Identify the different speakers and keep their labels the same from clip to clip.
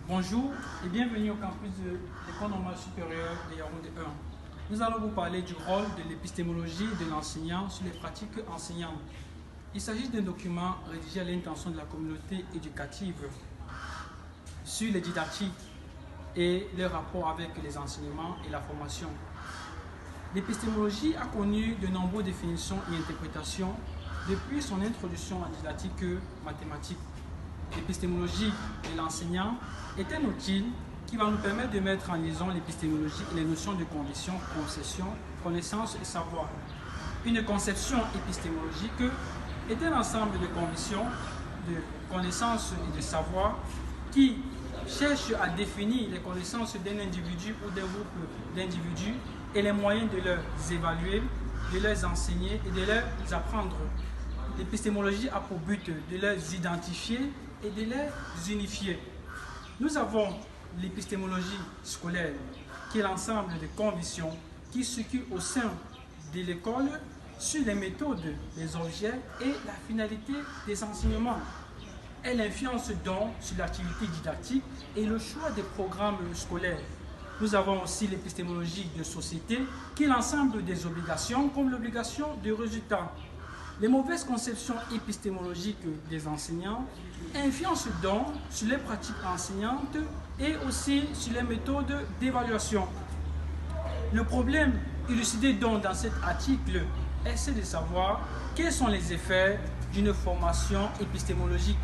Speaker 1: Bonjour et bienvenue au campus de l'École normale supérieure de Yaoundé 1. Nous allons vous parler du rôle de l'épistémologie de l'enseignant sur les pratiques enseignantes. Il s'agit d'un document rédigé à l'intention de la communauté éducative sur les didactiques et les rapports avec les enseignements et la formation. L'épistémologie a connu de nombreuses définitions et interprétations depuis son introduction en didactique mathématique. L'épistémologie de l'enseignant est un outil qui va nous permettre de mettre en liaison l'épistémologie et les notions de condition, concession, connaissance et savoir. Une conception épistémologique est un ensemble de conditions, de connaissances et de savoir qui cherche à définir les connaissances d'un individu ou d'un groupe d'individus et les moyens de les évaluer, de les enseigner et de les apprendre. L'épistémologie a pour but de les identifier et de les unifier. Nous avons l'épistémologie scolaire, qui est l'ensemble de conditions qui circulent au sein de l'école sur les méthodes, les objets et la finalité des enseignements. Elle influence donc sur l'activité didactique et le choix des programmes scolaires. Nous avons aussi l'épistémologie de société, qui est l'ensemble des obligations, comme l'obligation de résultat. Les mauvaises conceptions épistémologiques des enseignants influencent donc sur les pratiques enseignantes et aussi sur les méthodes d'évaluation. Le problème élucidé donc dans cet article est de savoir quels sont les effets d'une formation épistémologique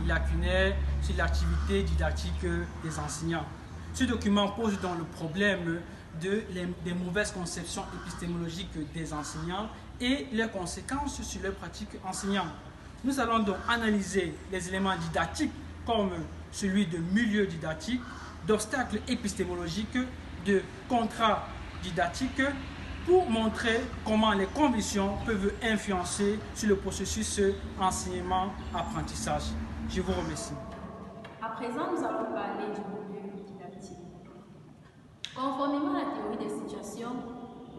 Speaker 1: lacunaire sur l'activité didactique des enseignants. Ce document pose donc le problème des mauvaises conceptions épistémologiques des enseignants et leurs conséquences sur leurs pratiques enseignantes. Nous allons donc analyser les éléments didactiques comme celui de milieu didactique, d'obstacles épistémologiques, de contrats didactiques pour montrer comment les conditions peuvent influencer sur le processus enseignement-apprentissage. Je vous remercie.
Speaker 2: À présent, nous allons parler du milieu didactique. Conformément à la théorie des situations,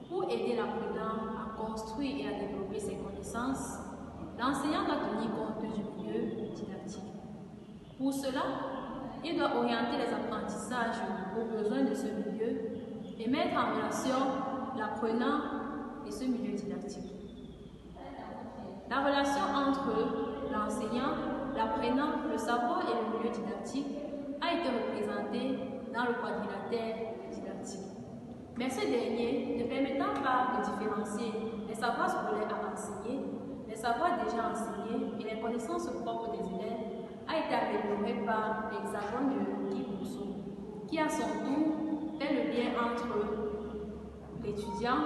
Speaker 2: pour aider l'apprenant à construire et à développer ses connaissances, l'enseignant doit tenir compte du milieu didactique. Pour cela, il doit orienter les apprentissages aux besoins de ce milieu et mettre en relation l'apprenant et ce milieu didactique. La relation entre l'enseignant, l'apprenant, le savoir et le milieu didactique a été représentée dans le quadrilatère didactique. Mais ce dernier, ne permettant pas de différencier les savoirs scolaires à enseigner, les savoirs déjà enseignés et les connaissances propres des élèves, a été amélioré par l'hexagone de Guy Bousseau, qui à son tour fait le lien entre l'étudiant,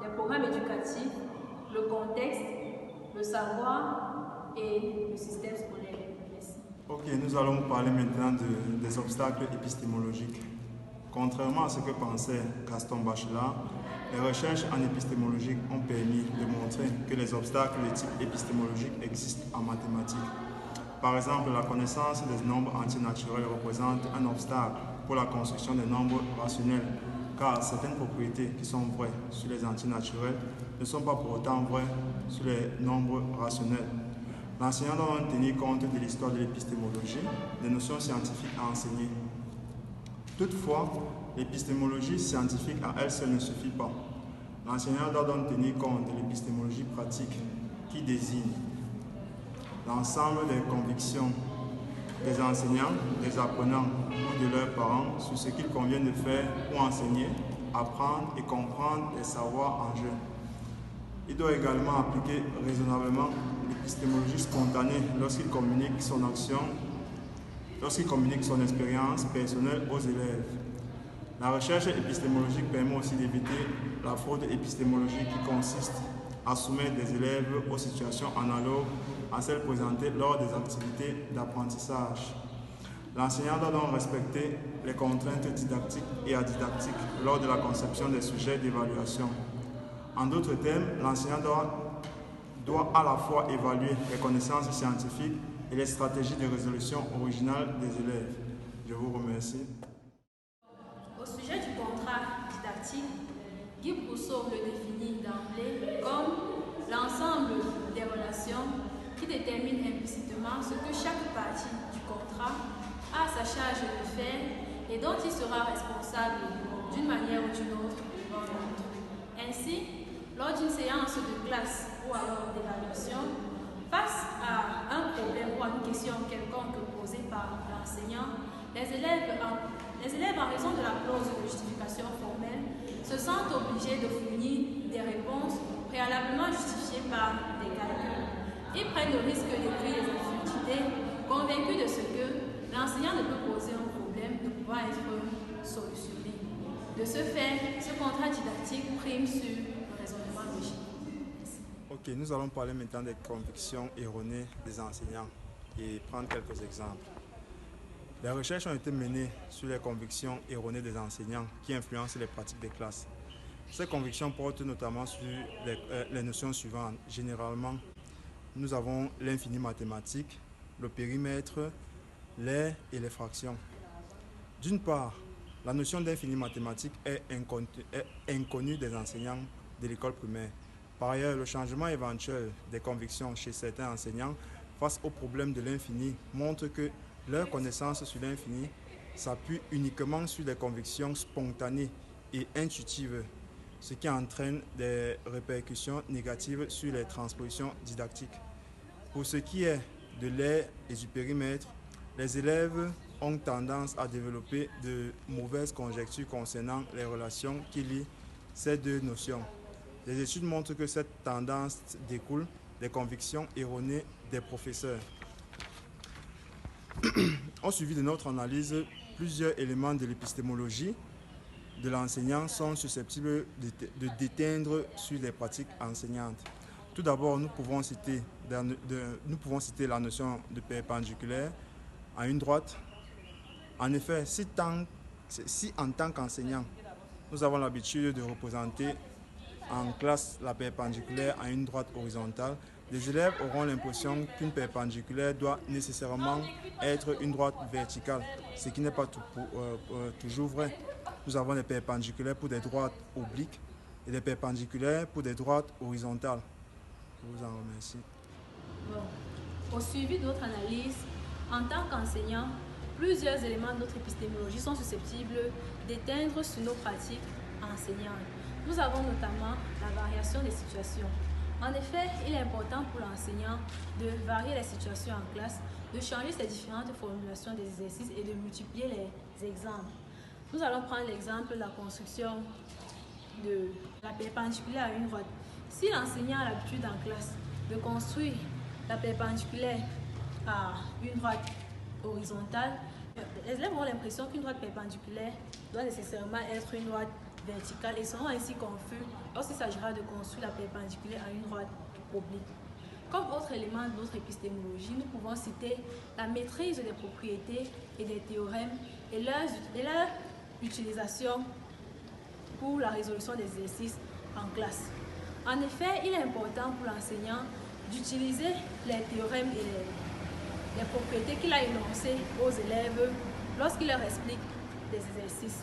Speaker 2: les programmes éducatifs, le contexte, le savoir et le système scolaire. Merci.
Speaker 3: Ok, nous allons parler maintenant des obstacles épistémologiques. Contrairement à ce que pensait Gaston Bachelard, les recherches en épistémologie ont permis de montrer que les obstacles de type épistémologique existent en mathématiques. Par exemple, la connaissance des nombres entiers naturels représente un obstacle pour la construction des nombres rationnels, car certaines propriétés qui sont vraies sur les entiers naturels ne sont pas pour autant vraies sur les nombres rationnels. L'enseignant doit tenir compte de l'histoire de l'épistémologie, des notions scientifiques à enseigner. Toutefois, l'épistémologie scientifique à elle seule ne suffit pas. L'enseignant doit donc tenir compte de l'épistémologie pratique qui désigne l'ensemble des convictions des enseignants, des apprenants ou de leurs parents sur ce qu'il convient de faire ou enseigner, apprendre et comprendre les savoirs en jeu. Il doit également appliquer raisonnablement l'épistémologie spontanée lorsqu'il communique son action, lorsqu'il communique son expérience personnelle aux élèves. La recherche épistémologique permet aussi d'éviter la fraude épistémologique qui consiste à soumettre des élèves aux situations analogues à celles présentées lors des activités d'apprentissage. L'enseignant doit donc respecter les contraintes didactiques et adidactiques lors de la conception des sujets d'évaluation. En d'autres termes, l'enseignant doit à la fois évaluer les connaissances scientifiques et les stratégies de résolution originales des élèves. Je vous remercie.
Speaker 2: Au sujet du contrat didactique, Guy Bousseau le définit d'emblée comme l'ensemble des relations qui déterminent implicitement ce que chaque partie du contrat a sa charge de faire et dont il sera responsable d'une manière ou d'une autre dans l'autre. Ainsi, lors d'une séance de classe ou alors d'évaluation, face à un problème ou à une question quelconque posée par l'enseignant, les élèves, en raison de la clause de justification formelle, se sentent obligés de fournir des réponses préalablement justifiées par des calculs. Ils prennent le risque d'écrire des absurdités, convaincus de ce que l'enseignant ne peut poser un problème ne pouvant être solutionné. De ce fait, ce contrat didactique prime sur le raisonnement logique.
Speaker 3: Ok, nous allons parler maintenant des convictions erronées des enseignants et prendre quelques exemples. Les recherches ont été menées sur les convictions erronées des enseignants qui influencent les pratiques des classes. Ces convictions portent notamment sur les notions suivantes. Généralement, nous avons l'infini mathématique, le périmètre, les et les fractions. D'une part, la notion d'infini mathématique est inconnue des enseignants de l'école primaire. Par ailleurs, le changement éventuel des convictions chez certains enseignants face au problème de l'infini montre que leur connaissance sur l'infini s'appuie uniquement sur des convictions spontanées et intuitives, ce qui entraîne des répercussions négatives sur les transpositions didactiques. Pour ce qui est de l'aire et du périmètre, les élèves ont tendance à développer de mauvaises conjectures concernant les relations qui lient ces deux notions. Les études montrent que cette tendance découle des convictions erronées des professeurs. Au suivi de notre analyse, plusieurs éléments de l'épistémologie de l'enseignant sont susceptibles de déteindre sur les pratiques enseignantes. Tout d'abord, nous pouvons citer la notion de perpendiculaire à une droite. En effet, si en tant qu'enseignant, nous avons l'habitude de représenter en classe la perpendiculaire à une droite horizontale, les élèves auront l'impression qu'une perpendiculaire doit nécessairement être une droite verticale, ce qui n'est pas toujours vrai. Nous avons des perpendiculaires pour des droites obliques et des perpendiculaires pour des droites horizontales. Je vous en remercie.
Speaker 2: Bon. Au suivi d'autres analyses, en tant qu'enseignant, plusieurs éléments de notre épistémologie sont susceptibles d'éteindre sur nos pratiques enseignantes. Nous avons notamment la variation des situations. En effet, il est important pour l'enseignant de varier les situations en classe, de changer ses différentes formulations des exercices et de multiplier les exemples. Nous allons prendre l'exemple de la construction de la perpendiculaire à une droite. Si l'enseignant a l'habitude en classe de construire la perpendiculaire à une droite horizontale, les élèves auront l'impression qu'une droite perpendiculaire doit nécessairement être une droite verticale et seront ainsi confus lorsqu'il s'agira de construire la perpendiculaire à une droite oblique. Comme autre élément de notre épistémologie, nous pouvons citer la maîtrise des propriétés et des théorèmes et leur utilisation pour la résolution des exercices en classe. En effet, il est important pour l'enseignant d'utiliser les théorèmes et les propriétés qu'il a énoncées aux élèves lorsqu'il leur explique des exercices.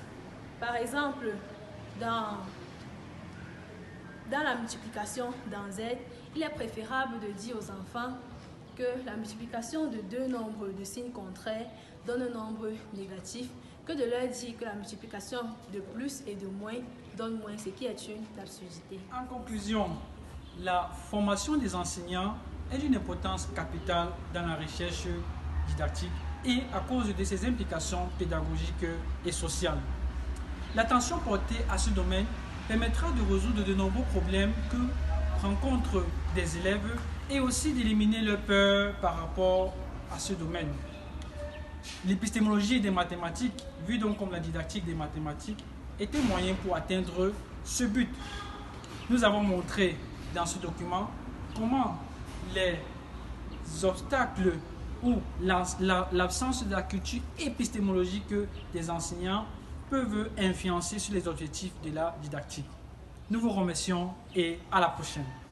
Speaker 2: Par exemple, dans la multiplication dans Z, il est préférable de dire aux enfants que la multiplication de deux nombres de signes contraires donne un nombre négatif, que de leur dire que la multiplication de plus et de moins donne moins, ce qui est une absurdité.
Speaker 1: En conclusion, la formation des enseignants est d'une importance capitale dans la recherche didactique et à cause de ses implications pédagogiques et sociales. L'attention portée à ce domaine permettra de résoudre de nombreux problèmes que rencontrent des élèves et aussi d'éliminer leur peur par rapport à ce domaine. L'épistémologie des mathématiques, vue donc comme la didactique des mathématiques, est un moyen pour atteindre ce but. Nous avons montré dans ce document comment les obstacles ou l'absence de la culture épistémologique des enseignants peuvent influencer sur les objectifs de la didactique. Nous vous remercions et à la prochaine.